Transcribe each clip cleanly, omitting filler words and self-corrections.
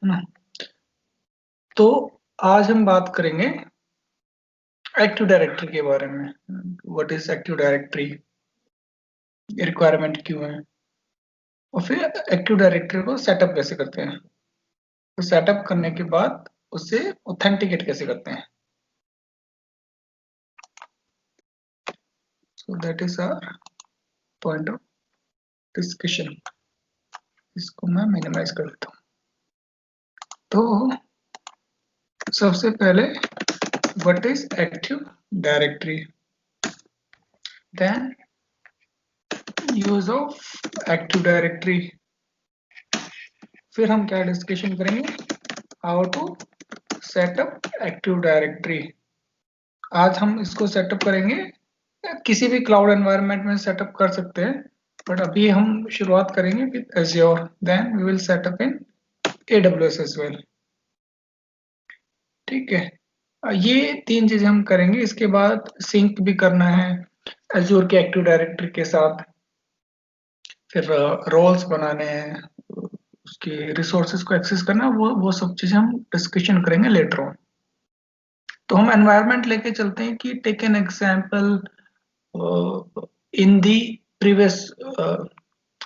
है ना। तो आज हम बात करेंगे एक्टिव डायरेक्टरी के बारे में। What is active directory, requirement क्यों है, और फिर एक्टिव डायरेक्टरी को सेटअप कैसे करते हैं। तो सेटअप करने के बाद उसे ऑथेंटिकेट कैसे करते हैं। So that is our point of discussion. इसको मैं मिनिमाइज कर देता हूँ। तो सबसे पहले what is active directory, then use of active directory, फिर हम क्या डिस्कशन करेंगे, how to setup active directory. आज हम इसको सेटअप करेंगे, किसी भी क्लाउड एनवायरनमेंट में सेटअप कर सकते हैं, बट अभी हम शुरुआत करेंगे with Azure, then we will setup in AWS as well. ठीक है, ये तीन चीजें हम करेंगे। इसके बाद सिंक भी करना है एज्योर के एक्टिव डायरेक्टरी के साथ, फिर रोल्स बनाने हैं, उसके रिसोर्सेज को एक्सेस करना, वो सब चीजें हम डिस्कशन करेंगे लेटर ऑन। तो हम एनवायरनमेंट लेके चलते हैं कि take an example in the previous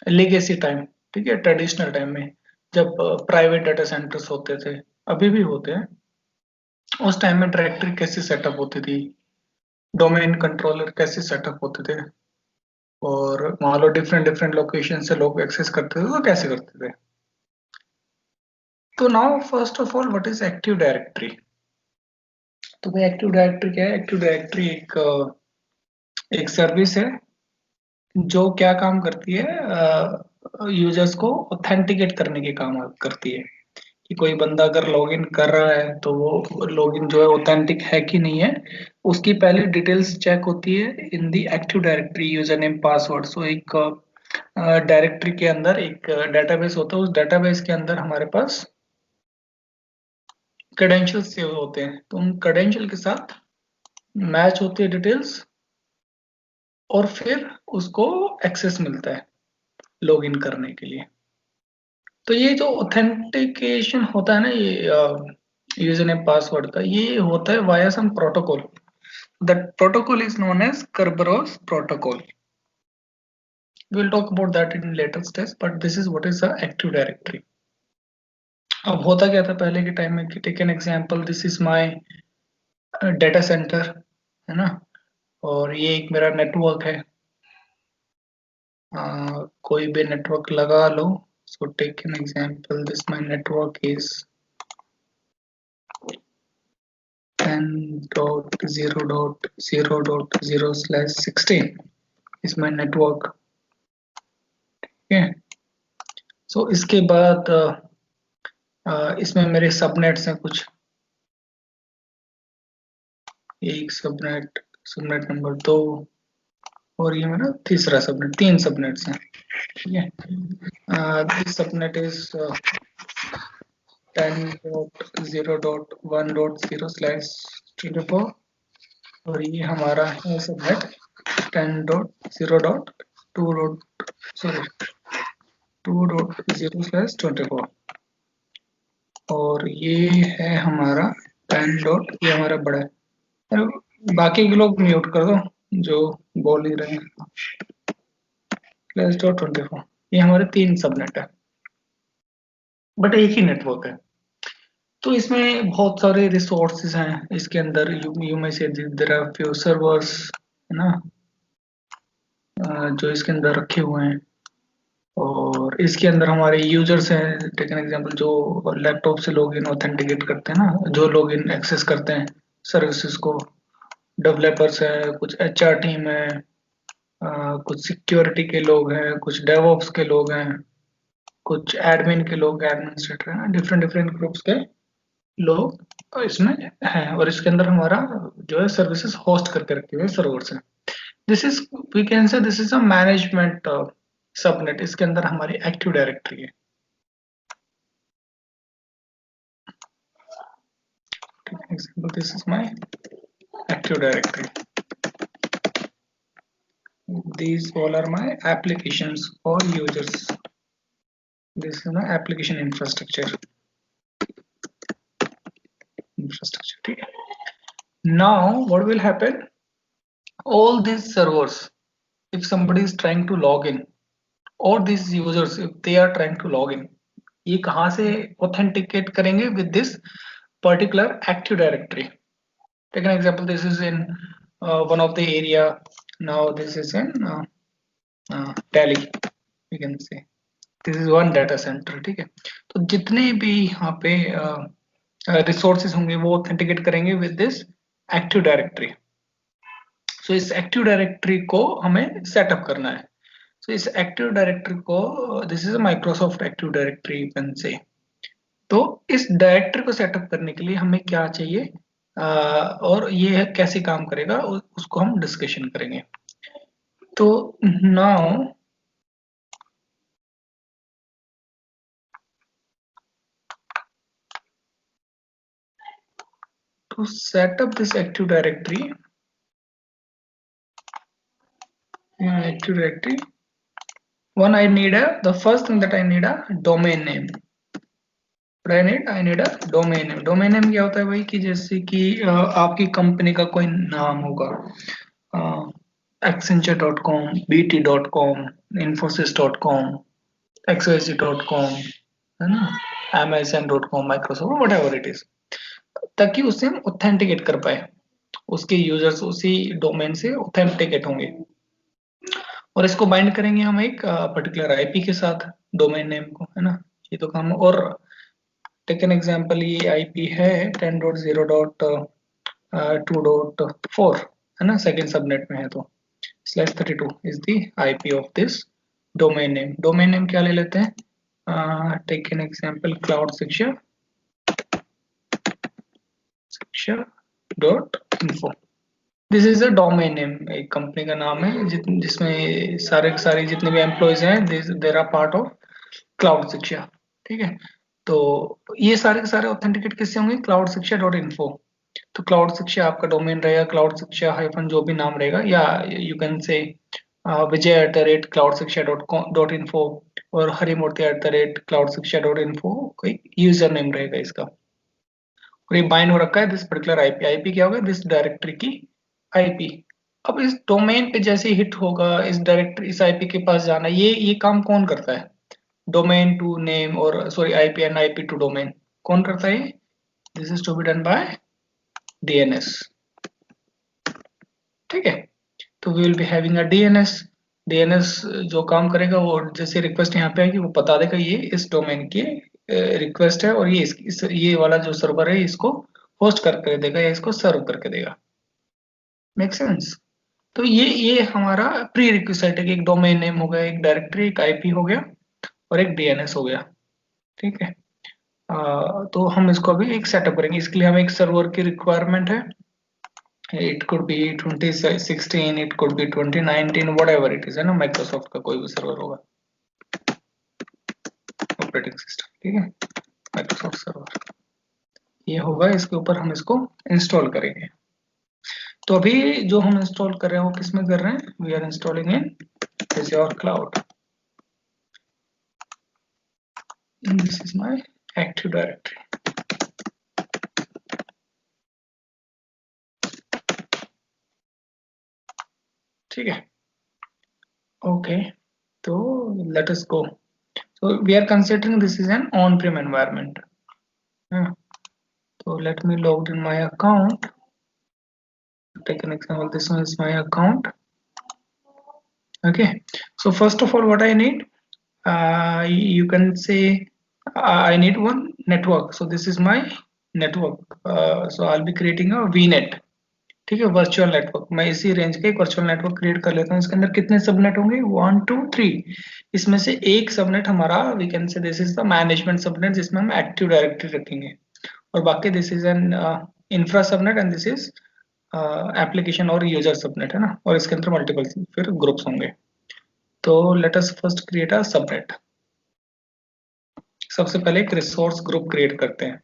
legacy time. ठीक है, ट्रेडिशनल टाइम में जब प्राइवेट डाटा सेंटर्स होते थे, अभी भी होते हैं, उस टाइम में डायरेक्टरी कैसे सेटअप होती थी, डोमेन कंट्रोलर कैसे सेटअप होते थे, और मान लो डिफरेंट डिफरेंट लोकेशन से लोग एक्सेस करते थे तो कैसे करते थे। तो now first of all what is active directory. तो भाई एक्टिव डायरेक्टरी क्या है। एक्टिव डायरेक्टरी एक सर्विस है जो क्या काम करती है, यूजर्स को ऑथेंटिकेट करने के काम करती है। कि कोई बंदा अगर लॉगिन कर रहा है तो वो लॉगिन जो है ऑथेंटिक है कि नहीं है, उसकी पहले डिटेल्स चेक होती है in the active directory, user name password. So एक डायरेक्टरी के अंदर एक डेटाबेस होता है, उस डेटाबेस के अंदर हमारे पास क्रेडेंशियल्स सेव होते हैं, तो उन क्रेडेंशियल के साथ मैच होती है डिटेल्स, और फिर उसको एक्सेस मिलता है लॉगिन करने के लिए। तो ये जो ऑथेंटिकेशन होता है ना, ये यूजर नेम पासवर्ड का, ये होता है via some protocol. That protocol is known as Kerberos protocol. We'll talk about that in later steps, but this is what is a active directory. अब होता क्या था पहले के टाइम में कि take an example, this is my data center, है ना, और ये एक मेरा नेटवर्क है। कोई भी नेटवर्क लगा लो। So take an example, this my network is 10.0.0.0/16 is my network। ठीक है, सो इसके बाद इसमें मेरे सबनेट्स हैं कुछ, एक सबनेट, सबनेट नंबर 2, और ये मेरा तीसरा सबनेट, तीन सबनेट्स हैं। ठीक है, दिस सबनेट इज 10.0.1.0/24, और ये हमारा है सबनेट 10.0.2.0/24, और ये है हमारा 10 डॉट, ये हमारा बड़ा है। बाकी के लोग म्यूट कर दो जो बोल ही रहे हैं। +.24, ये हमारे तीन सबनेट है, बट एक ही नेटवर्क है। तो इसमें बहुत सारे रिसोर्सेज हैं इसके अंदर। यू में से देयर आर फ्यू सर्वर्स, है ना, जो इसके अंदर रखे हुए हैं, और इसके अंदर हमारे यूजर्स हैं। टेक एन एग्जांपल, जो लैपटॉप से लॉगिन ऑथेंटिकेट करते हैं ना, जो लॉगिन एक्सेस करते हैं सर्विसेज को, डेवलपर्स है, कुछ HR टीम है, कुछ सिक्योरिटी के लोग हैं, कुछ डेवऑप्स के लोग हैं, कुछ एडमिन के लोग, एडमिनिस्ट्रेटर हैं, डिफरेंट डिफरेंट ग्रुप्स के लोग इसमें हैं, और इसके अंदर हमारा जो है सर्विसेज होस्ट करके रखे हुए सर्वर्स हैं। This is, we can say this is a management subnet. इसके अंदर हमारी एक्टिव डायरेक्टरी है। Example, this is my active directory, these all are my applications or users, this is my application infrastructure। infrastructure. ठीक है. Now what will happen? All these servers, if somebody is trying to log in, or these users if they are trying to log in, ये कहाँ से authenticate करेंगे? With this particular Active Directory. Take an example. This is in one of the area. Now this is in Delhi. We can say this is one data center. ठीक है. तो जितने भी यहाँ पे रिसोर्सेज होंगे वो ऑथेंटिकेट करेंगे विद दिस एक्टिव डायरेक्टरी. सो इस एक्टिव डायरेक्टरी को हमें सेटअप करना है. सो इस एक्टिव डायरेक्टरी को, this is Microsoft active directory you can say. तो इस डायरेक्टरी को सेटअप करने के लिए हमें क्या चाहिए और ये कैसे काम करेगा उसको हम डिस्कशन करेंगे. तो now to set up this Active Directory, one I need the first thing that I need a domain name. I need a domain name. Domain name क्या होता है भाई? कि जैसे कि आपकी कंपनी का कोई नाम होगा, accenture.com, bt.com, infosys.com, xyz.com, है ना, amazon.com, microsoft, whatever it is, ताकि उससे हम ऑथेंटिकेट कर पाए, उसके यूजर्स उसी डोमेन से ऑथेंटिकेट होंगे. और इसको बाइंड करेंगे हम एक पर्टिकुलर आईपी के साथ, डोमेन नेम को, है ना. ये तो काम. और टेक एन एग्जांपल, ये आईपी है 10.0.2.4, है ना, सेकंड सबनेट में है. तो /32 is the IP of this domain name. Domain name क्या ले लेते हैं? टेक एन एग्जांपल क्लाउड शिक्षा.info. This is a domain name. एक कंपनी का नाम है जिसमें सारे जितने भी एम्प्लॉयज हैं there are part of cloud Shiksha. ठीक है. तो ये सारे के सारे ऑथेंटिकेट किससे होंगे? क्लाउड शिक्षा.info. तो क्लाउड शिक्षा आपका डोमेन रहेगा, क्लाउड शिक्षा हाइफन जो भी नाम रहेगा, या यू कैन से vijay@cloudsiksha.info और harimurthy@cloudsiksha.info कोई यूजर नेम रहेगा इसका. और ये बाइंड हो रखा है दिस पर्टिकुलर आईपी. आईपी क्या होगा? दिस डायरेक्टरी की आईपी. अब इस डोमेन पे जैसे हिट होगा, इस डायरेक्टरी, इस आईपी के पास जाना, ये काम कौन करता है? डोमेन टू नेम, और sorry IP and IP to domain, कौन करता है? This is to be done by DNS. ठीक है. तो we will be having a DNS. DNS जो काम करेगा, वो जैसे रिक्वेस्ट यहाँ पे आएगी वो बता देगा ये इस डोमेन की रिक्वेस्ट है, और ये वाला जो सर्वर है इसको होस्ट करके देगा या इसको सर्व करके देगा. Make sense? तो ये हमारा प्री रिक्विजिट है कि एक डोमेन नेम हो गया, एक डायरेक्टरी, एक आईपी हो गया, और एक डीएनएस हो गया. ठीक है. तो हम इसको अभी एक सेटअप करेंगे. इसके लिए हमें एक सर्वर की रिक्वायरमेंट है. It could be 2016, it could be 2019, whatever it is, है ना. माइक्रोसॉफ्ट का कोई भी सर्वर होगा, ऑपरेटिंग सिस्टम. ठीक है. माइक्रोसॉफ्ट सर्वर ये होगा. इसके ऊपर हम इसको इंस्टॉल करेंगे. तो अभी जो हम इंस्टॉल कर रहे हैं वो किस में कर रहे हैं? We are installing in Azure Cloud. And this is my Active Directory. ठीक है. Okay. So let us go. So we are considering this is an on-prem environment. So let me log in my account. Take an example. This one is my account. Okay. So first of all, what I need, you can say I need one network. So this is my network. So I'll be creating a VNet. ठीक है. Virtual network. मैं इसी range का एक virtual network create कर लेता हूँ. इसके अंदर कितने सबनेट होंगे? 1 2 3. इसमें से एक सबनेट हमारा, we can say this is the management subnet, जिसमें हम एक्टिव डायरेक्टरी रखेंगे, और बाकी this is an infra subnet, and this is application और यूजर सबनेट, है ना. और इसके अंदर मल्टीपल फिर ग्रुप्स होंगे. तो let us first create a subnet. सबसे पहले एक रिसोर्स ग्रुप क्रिएट करते हैं.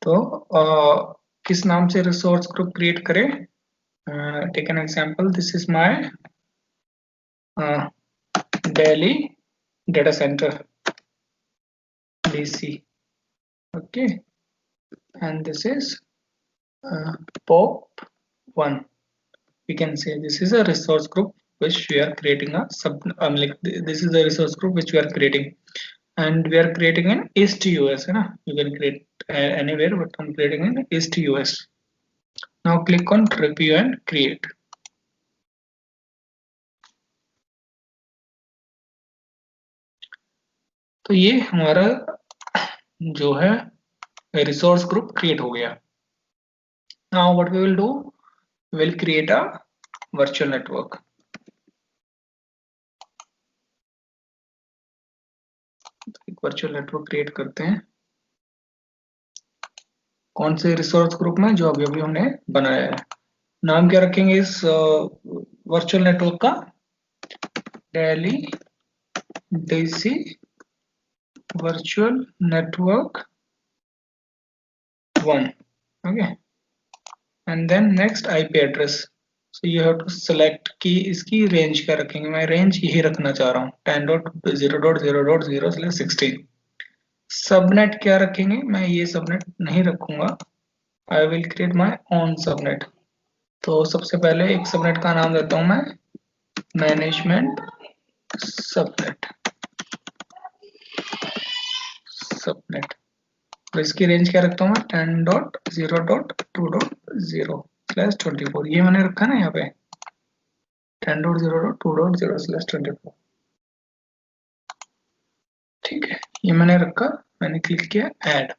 तो किस नाम से रिसोर्स ग्रुप क्रिएट करें? Take an example. This is my Delhi data center DC. Okay, and this is POP 1. We can say this is a resource group which we are creating a this is the resource group which we are creating, and we are creating in East US, है ना? You can create anywhere, but I'm creating in East US. Now click on review and create. तो ये हमारा जो है resource group create हो गया. Now what we will do, we will create a virtual network. एक वर्चुअल नेटवर्क क्रिएट करते हैं. कौन से रिसोर्स ग्रुप में? जो अभी अभी हमने बनाया है. नाम क्या रखेंगे इस वर्चुअल नेटवर्क का? Delhi DC virtual network 1. Okay, and then next IP address. So you have to select कि इसकी रेंज क्या रखेंगे. मैं रेंज यही रखना चाह रहा हूँ 10.0.0.0/16. सबनेट क्या रखेंगे? मैं ये सबनेट नहीं रखूंगा. I will create my own subnet. तो सबसे पहले एक सबनेट का नाम देता हूँ मैं मैनेजमेंट सबनेट. तो इसकी रेंज क्या रखता हूँ मैं 10.0.2.0/24. ये मैंने रखा ना यहाँ पे 10.0.2.0/24. ठीक है, ये मैंने रखा. मैंने क्लिक किया ऐड.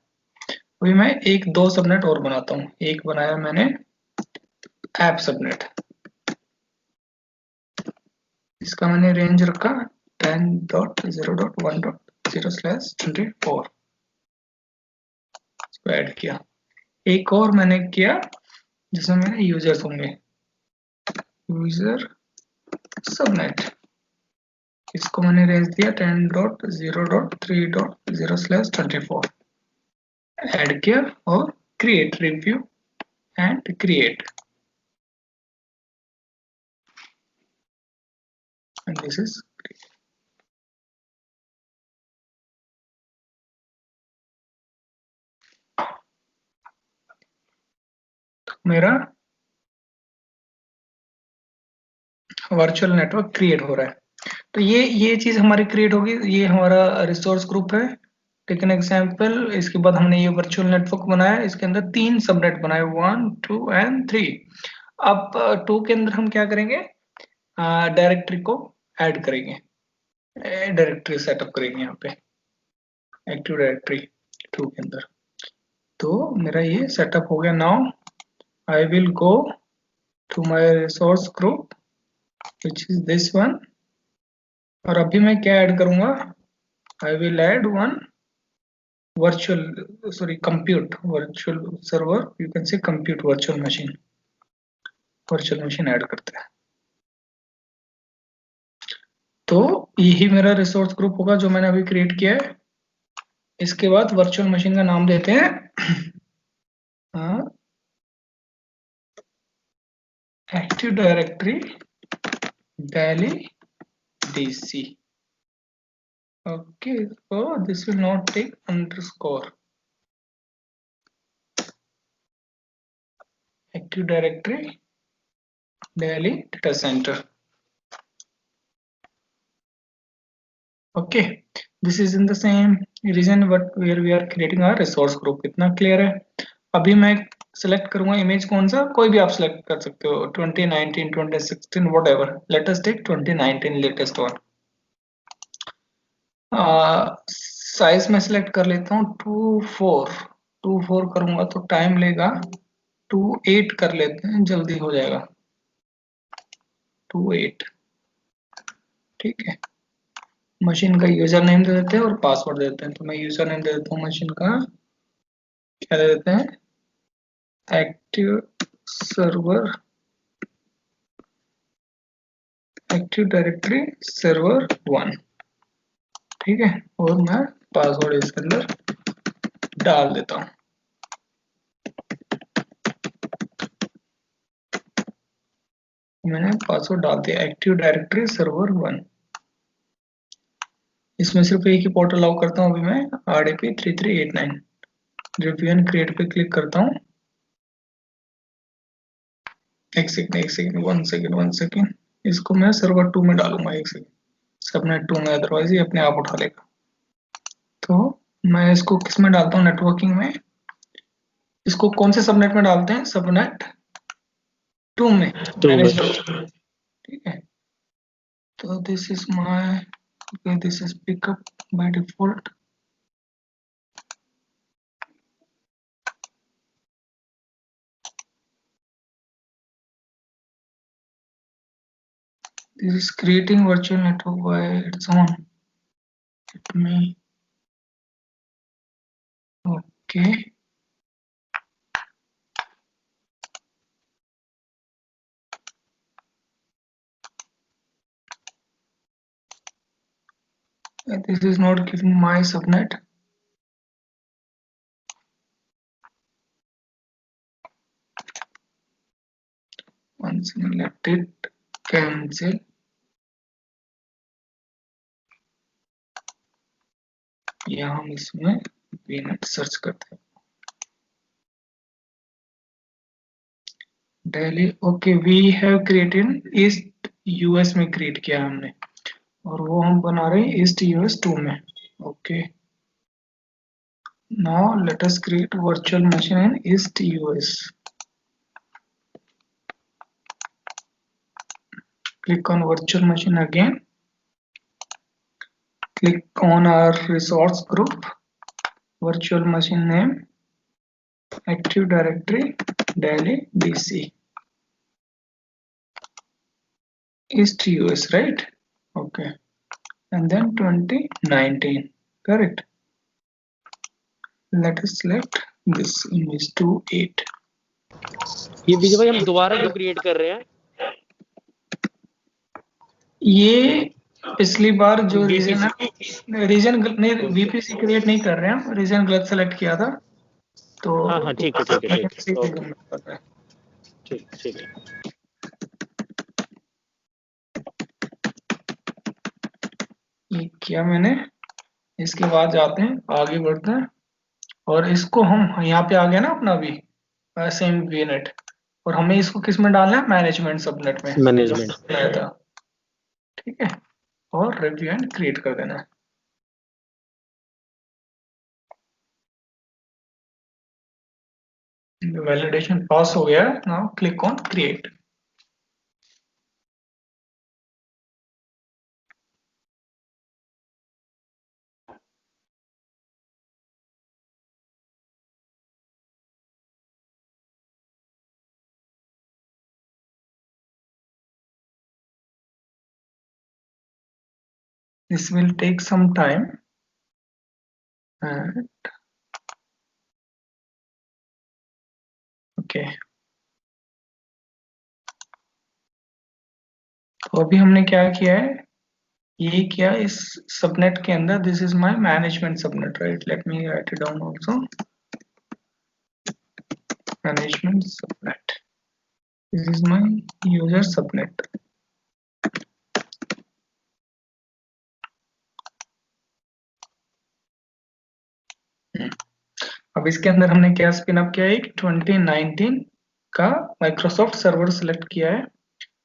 अभी मैं एक दो सबनेट और बनाता हूँ. एक बनाया मैंने ऐप सबनेट. इसका मैंने रेंज रखा 10.0.1.0/24. इसको ऐड किया. एक और मैंने किया जिसमें मेरे यूजर्स होंगे, यूजर सबनेट. इसको मैंने रेंज दिया 10.0.3.0/24. ऐड किया और create review and create. and this is मेरा वर्चुअल नेटवर्क क्रिएट हो रहा है. तो ये चीज हमारी क्रिएट होगी. ये हमारा रिसोर्स ग्रुप है. Take an example. इसके बाद हमने ये वर्चुअल नेटवर्क बनाया. इसके अंदर 3 सबनेट बनाए 1 2 एंड 3. अब 2 के अंदर हम क्या करेंगे? डायरेक्टरी को ऐड करेंगे. डायरेक्टरी सेटअप करेंगे यहाँ पे एक्टिव डायरेक्टरी 2 के अंदर. तो मेरा ये सेटअप हो गया. Now I will go to my resource group which is this one. और अभी मैं क्या ऐड करूंगा? I will add one compute virtual server. You can say compute virtual machine add करते हैं. तो यही मेरा रिसोर्स ग्रुप होगा जो मैंने अभी क्रिएट किया है. इसके बाद वर्चुअल मशीन का नाम देते हैं active directory Delhi DC. Okay, so this will not take underscore. Active Directory Delhi Data Center. Okay, this is in the same region but where we are creating our resource group. इतना clear है? अभी मैं select करूंगा image कौन सा. कोई भी आप select कर सकते हो 2019 2016 whatever. Let us take 2019 latest one. Size में सिलेक्ट कर लेता हूँ 24 करूंगा तो टाइम लेगा. 28 कर लेते हैं, जल्दी हो जाएगा. 28. ठीक है. मशीन का यूजर नेम दे देते हैं और पासवर्ड दे देते हैं. तो मैं यूजर नेम दे देता हूँ मशीन का. क्या दे देते हैं? Active server active directory server 1. ठीक है. और मैं पासवर्ड इसके अंदर डाल देता हूँ. मैंने पासवर्ड डाल दिया एक्टिव डायरेक्टरी सर्वर 1. इसमें सिर्फ एक ही पोर्ट अलाउ करता हूँ अभी मैं, RDP 3389। रिव्यू एंड क्रिएट पे क्लिक करता हूँ। एक सेकंड, वन सेकंड, इसको मैं सर्वर 2 में डालूंगा। एक सेकंड, सबनेट 2 में, अदरवाइज ये अपने आप उठा लेगा। तो मैं इसको किस में डालता हूँ, नेटवर्किंग में। इसको कौन से सबनेट में डालते हैं, सबनेट 2 में, मैनेज। ठीक है, तो this is my, okay, this is pickup by default. This is creating virtual network by its own. Let me, okay. This is not giving my subnet. Once let it cancel. या हम इसमें VNet search करते हैं, Delhi। Okay, we have created east US में create किया हमने, और वो हम बना रहे हैं ईस्ट यूएस 2 में। Okay, now let us create virtual machine in east US. Click on virtual machine again, click on our resource group, virtual machine name, Active Directory, Delhi DC, East US, right? Okay, and then 2019, correct? Let us select this image to 8। ये विजय भाई हम दोबारा क्यों create कर रहे हैं? ये पिछली बार जो रीजन नहीं, VPC क्रिएट नहीं कर रहे हैं, रीजन गलत सेलेक्ट किया था, तो हाँ ठीक है। ये किया मैंने। इसके बाद जाते हैं, आगे बढ़ते हैं, और इसको हम यहाँ पे आ गया ना अपना अभी सेम VNet, और हमें इसको किस में डालना है, मैनेजमेंट सबनेट में, मैनेजमेंट आया था। ठीक है, और रिव्यू एंड क्रिएट कर देना है। वैलिडेशन पास हो गया है। Now click on create. This will take some time, and okay, तो अभी हमने क्या किया है, ये किया इस सबनेट के अंदर, this is my management subnet, right? Let me right it down also, management subnet, this is my user subnet. अब इसके अंदर हमने क्या स्पिन अप किया है, 2019 का माइक्रोसॉफ्ट सर्वर सिलेक्ट किया है,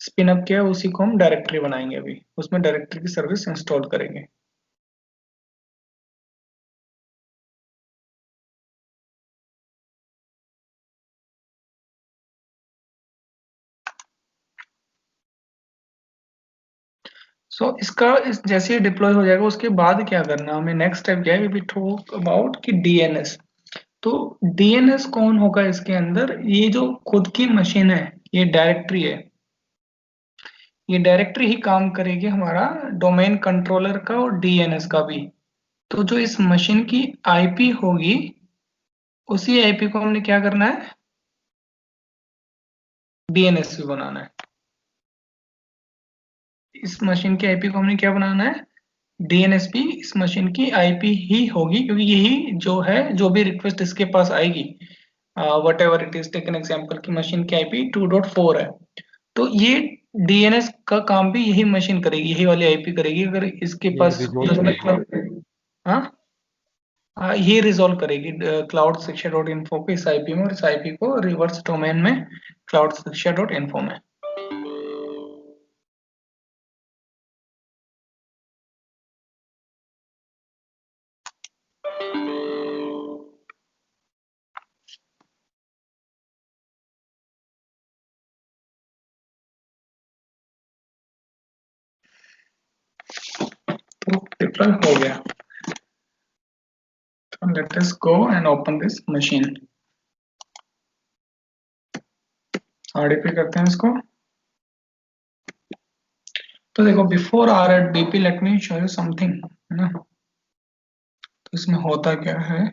स्पिन अप किया है, उसी को हम डायरेक्टरी बनाएंगे। अभी उसमें डायरेक्टरी की सर्विस इंस्टॉल करेंगे। इसका जैसे ही डिप्लॉय हो जाएगा, उसके बाद क्या करना हमें, नेक्स्ट स्टेप क्या है, वी टॉक अबाउट कि DNS। तो DNS कौन होगा इसके अंदर, ये जो खुद की मशीन है, ये डायरेक्टरी है, ये डायरेक्टरी ही काम करेगी हमारा डोमेन कंट्रोलर का और DNS का भी। तो जो इस मशीन की IP होगी, उसी IP को हमने क्या करना है, DNS भी बनाना है। इस मशीन की IP को हमने क्या बनाना है, DNS भी इस मशीन की IP ही होगी, क्योंकि यही जो है, जो भी रिक्वेस्ट इसके पास आएगी, whatever it is, take an example की मशीन की IP 2.4 है, तो ये डीएनएस का काम भी यही मशीन करेगी, यही वाली आईपी करेगी। अगर इसके ये पास रिजोल्व करेगी। हाँ ये रिजोल्व करेगी क्लाउड शिक्षा डॉट इन्फो को इस आईपी में, और इस आईपी को रिवर्स डोमेन में क्लाउड शिक्षा डॉट इन्फो में। तो डिप्लॉय हो गया। So let us go and open this machine। RDP करते हैं इसको। तो देखो before RDP let me show you something, है ना। तो इसमें होता क्या है,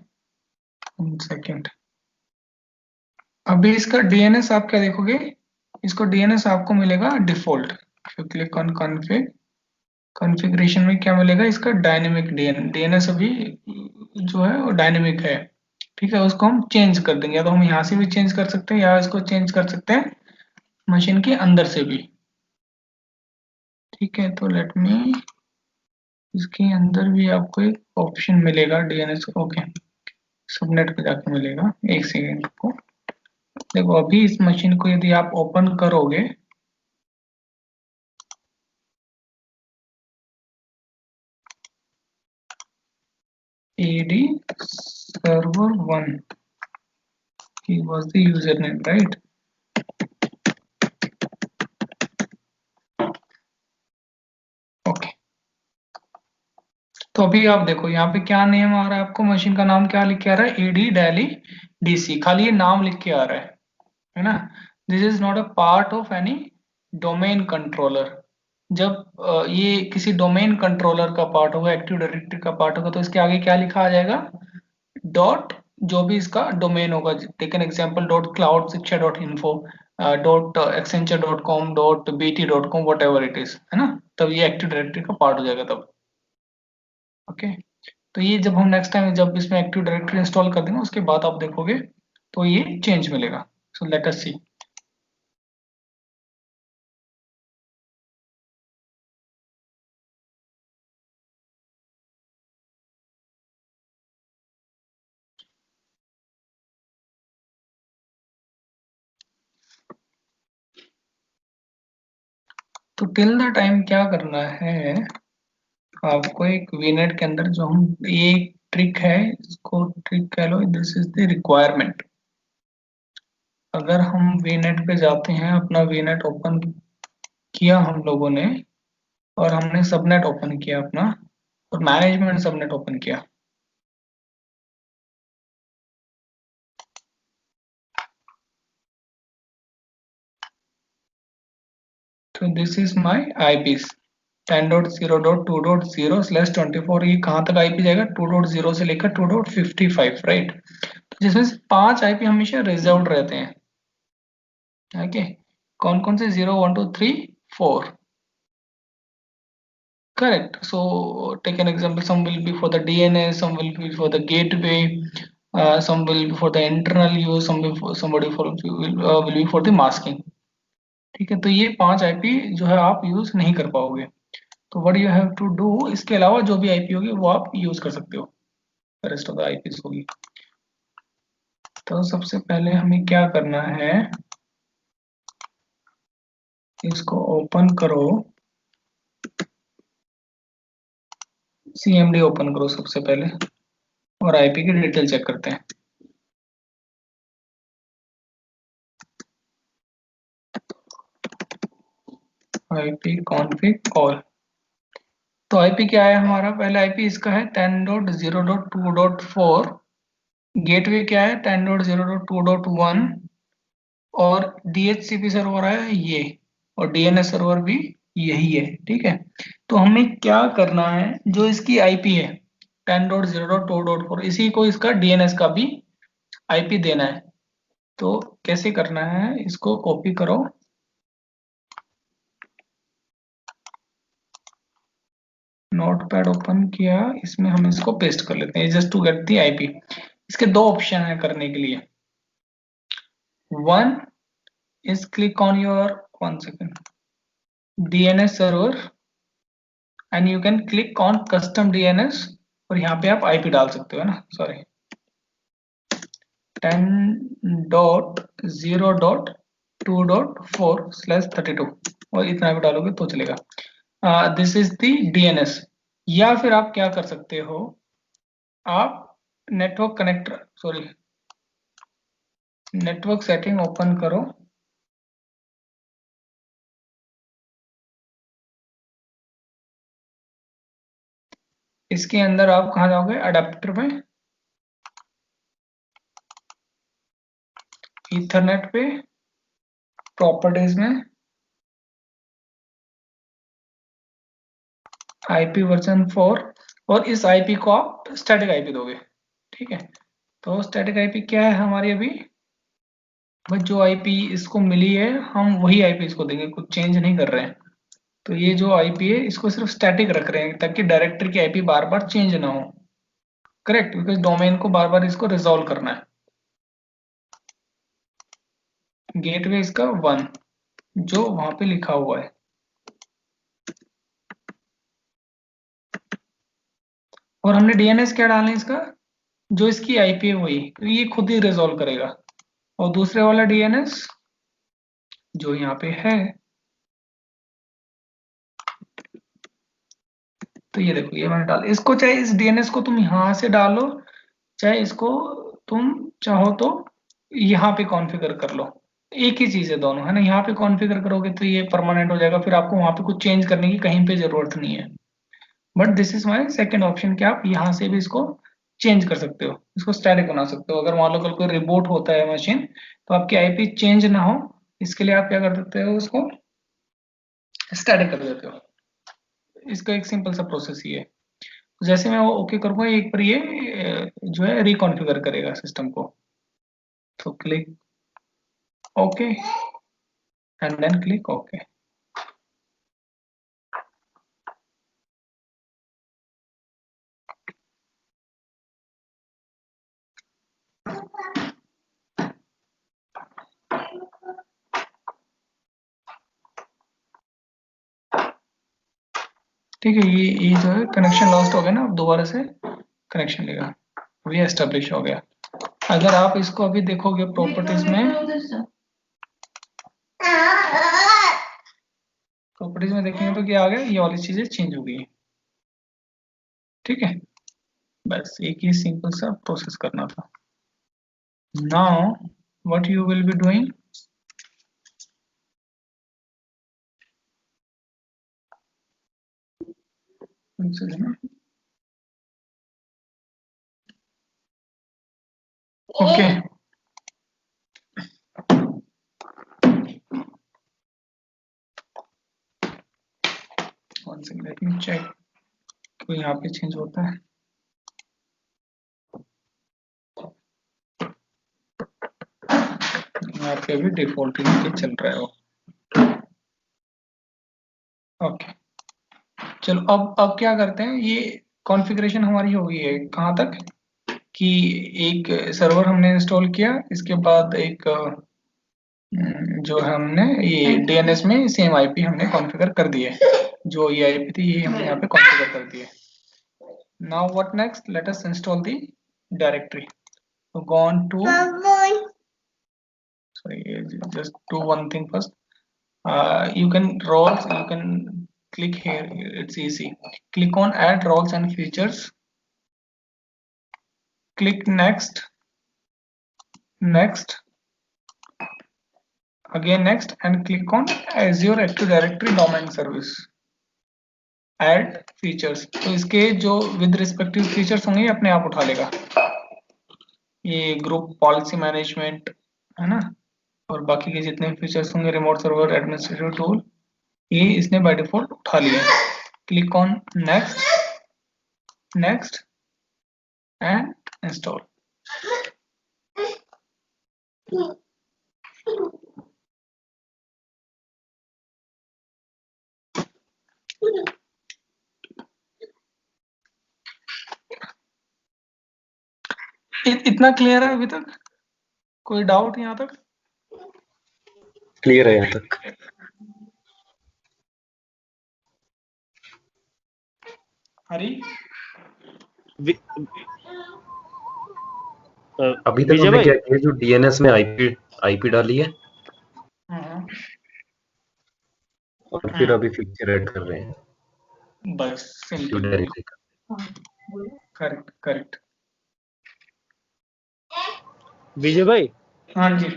1 सेकेंड। अभी इसका डीएनएस आप क्या देखोगे, इसको डीएनएस आपको मिलेगा default. Click on config, configuration में क्या मिलेगा, इसका डायनेमिक डीएनएस अभी जो है वो डायनेमिक है। ठीक है, उसको हम चेंज कर देंगे, या तो हम यहाँ से भी चेंज कर सकते हैं, या इसको चेंज कर सकते हैं मशीन के अंदर से भी। ठीक है, तो लेट मी, इसके अंदर भी आपको एक ऑप्शन मिलेगा डीएनएस। ओके, सबनेट पे जाके मिलेगा। 1 सेकेंड को देखो, अभी इस मशीन को यदि आप ओपन करोगे, AD server 1 he was the username, right? Okay, तो अभी आप देखो यहाँ पे क्या नेम आ रहा है, आपको मशीन का नाम क्या लिख के आ रहा है, AD डेली DC, खाली ये नाम लिख के आ रहा है ना। This is not a part of any domain controller. जब ये किसी डोमेन कंट्रोलर का पार्ट होगा, एक्टिव डायरेक्टरी का पार्ट होगा, तो इसके आगे क्या लिखा आ जाएगा, डॉट, जो भी इसका डोमेन होगा। Take an example, dot cloud Shiksha dot info, dot Accenture dot com, dot BT dot com, whatever it is, है ना। तब ये एक्टिव डायरेक्टरी का पार्ट हो जाएगा तब। ओके, तो ये जब हम नेक्स्ट टाइम जब इसमें एक्टिव डायरेक्टरी इंस्टॉल कर देंगे, उसके बाद आप देखोगे तो ये चेंज मिलेगा। सो लेट अस सी। तो टिल द टाइम क्या करना है, आपको एक वीनेट के अंदर जो हम, ये ट्रिक है, इसको ट्रिक कह लो, दिस इज द रिक्वायरमेंट। अगर हम वीनेट पे जाते हैं, अपना वीनेट ओपन किया हम लोगों ने, और हमने सबनेट ओपन किया अपना, और मैनेजमेंट सबनेट ओपन किया, तो दिस इज माय आईपीस 10.0.2.0/24। ये कहाँ तक आईपी जाएगा, 2.0 से लेकर 2.55, राइट। तो जिसमें से 5 आईपी हमेशा रिजर्व्ड रहते हैं। ओके, कौन कौन से, 0 1 2 3 4, correct. So take an example, some will be for the DNS, some will be for the gateway, some will be for the internal use, somebody for will be for the masking। ठीक है, तो ये 5 IP जो है आप use नहीं कर पाओगे। तो what you have to do, इसके अलावा जो भी आईपी होगी वो आप यूज कर सकते हो, रेस्ट ऑफ द आईपीस होगी। तो सबसे पहले हमें क्या करना है, इसको ओपन करो, CMD ओपन करो सबसे पहले, और आईपी की डिटेल चेक करते हैं। IP config all. तो आईपी क्या है हमारा, पहले आईपी इसका है 10.0.2.4, गेटवे क्या है 10.0.2.1, और DHCP सर्वर है ये, और DNS सर्वर भी यही है। ठीक है, तो हमें क्या करना है, जो इसकी आईपी है 10.0.2.4, इसी को इसका DNS का भी आईपी देना है। तो कैसे करना है, इसको कॉपी करो, नोटपैड ओपन किया, इसमें हम इसको पेस्ट कर लेते हैं, just to get the IP. इसके दो ऑप्शन है करने के लिए, one is click on your, 1 second, DNS server and you can click on custom DNS और यहाँ पे आप IP डाल सकते हो ना, सॉरी 10.0.2.4/32 और इतना भी डालोगे तो चलेगा। This is the DNS। या फिर आप क्या कर सकते हो, आप network connector sorry network setting open करो, इसके अंदर आप कहाँ जाओगे, अडेप्टर में, ईथरनेट पे, प्रॉपर्टीज में, IP वर्जन 4 और इस IP को आप स्टैटिक IP दोगे। ठीक है, तो स्टैटिक IP क्या है हमारी अभी, बस जो IP इसको मिली है हम वही IP इसको देंगे, कुछ चेंज नहीं कर रहे हैं। तो ये जो IP है इसको सिर्फ स्टैटिक रख रहे हैं ताकि डायरेक्टरी की IP बार बार चेंज ना हो। करेक्ट, बिकॉज डोमेन को बार बार इसको रिजॉल्व करना है। गेटवे इसका 1 जो वहां पे लिखा हुआ है, और हमने DNS क्या डालना है इसका, जो इसकी IP है वही, क्योंकि ये खुद ही रिजॉल्व करेगा। और दूसरे वाला DNS जो यहाँ पे है, तो ये देखो ये मैंने डाल, इसको चाहे इस DNS को तुम यहाँ से डालो, चाहे इसको तुम चाहो तो यहाँ पे कॉन्फ़िगर कर लो, एक ही चीज है दोनों, है ना। यहाँ पे कॉन्फ़िगर करोगे तो ये परमानेंट हो जाएगा, फिर आपको वहां पे कुछ चेंज करने की कहीं पे जरूरत नहीं है। But this is my second option कि आप यहाँ से भी इसको चेंज कर सकते हो, इसको स्टैटिक बना सकते हो। अगर मान लो कल कोई रिबूट होता है मशीन, तो आपकी IP चेंज ना हो, इसके लिए आप क्या कर सकते हो, उसको स्टैटिक कर देते हो। इसका एक सिंपल सा प्रोसेस ही है। जैसे मैं वो ओके करूंगा एक बार ये जो है रिकॉन्फ़िगर करेगा सिस्टम को, तो click okay and then click okay. ठीक है, ये जो है कनेक्शन लॉस्ट हो गया ना, अब दोबारा से कनेक्शन लेगा, री एस्टेब्लिश हो गया। अगर आप इसको अभी देखोगे प्रॉपर्टीज में देखेंगे तो क्या आ गया, ये वाली चीजें चेंज हो गई है। ठीक है, बस एक ही सिंपल सा प्रोसेस करना था। Now what you will be doing, okay one second, let me check कोई यहाँ पे चेंज होता है। यहाँ पे अभी डिफॉल्ट ही चल रहा है वो। ओके चलो, अब क्या करते हैं, ये कॉन्फ़िगरेशन हमारी हो गई है कहाँ तक कि एक सर्वर हमने इंस्टॉल किया, इसके बाद एक जो हमने ये DNS में सेम IP हमने कॉन्फ़िगर कर दी है, जो ये IP थी ये हमने यहाँ पे कॉन्फ़िगर कर दी है। Now what next, let us install the directory. So go on to, sorry, just do one thing first. You can click here, it's easy. Click on add roles and features, click next, next, again next, and click on Azure Active Directory Domain Service, add features। तो इसके जो with respective features होंगे ये अपने आप उठा लेगा, ये ग्रुप पॉलिसी मैनेजमेंट है ना, और बाकी के जितने फीचर्स होंगे, रिमोट सर्वर, एडमिनिस्ट्रेटिव टूल, ये इसने बाय डिफॉल्ट उठा लिया है। Click on next, next and install. इतना क्लियर है अभी तक, कोई डाउट यहाँ तक? क्लियर है यहाँ तक। हरी वि- अभी तक विजय हमने भाई क्या किया, जो डीएनएस में आईपी डाली है हाँ और फिर अभी फीचर ऐड कर रहे हैं बस सिंपल डायरेक्टली का। करेक्ट करेक्ट विजय भाई हाँ जी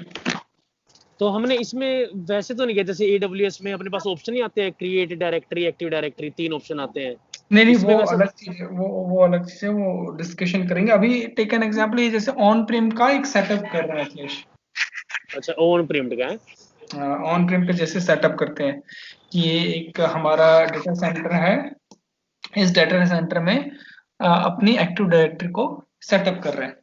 तो हमने इसमें वैसे तो नहीं किया, जैसे AWS में अपने पास ऑप्शन ही आते हैं, create directory, active directory, 3 option आते हैं। नहीं नहीं इसमें वो वैसा अलग चीज है, वो अलग चीज है, वो डिस्कशन करेंगे। अभी टेक एन एग्जांपल, ये जैसे ऑन प्रीम का एक सेटअप कर रहे हैं अखिलेश। अच्छा ऑन प्रीम्ड का है। ऑन प्रीम पे जैसे सेटअप करते हैं कि ये एक हमारा डेटा सेंटर है, इस डेटा सेंटर में अपनी एक्टिव डायरेक्टरी को सेटअप कर रहे हैं,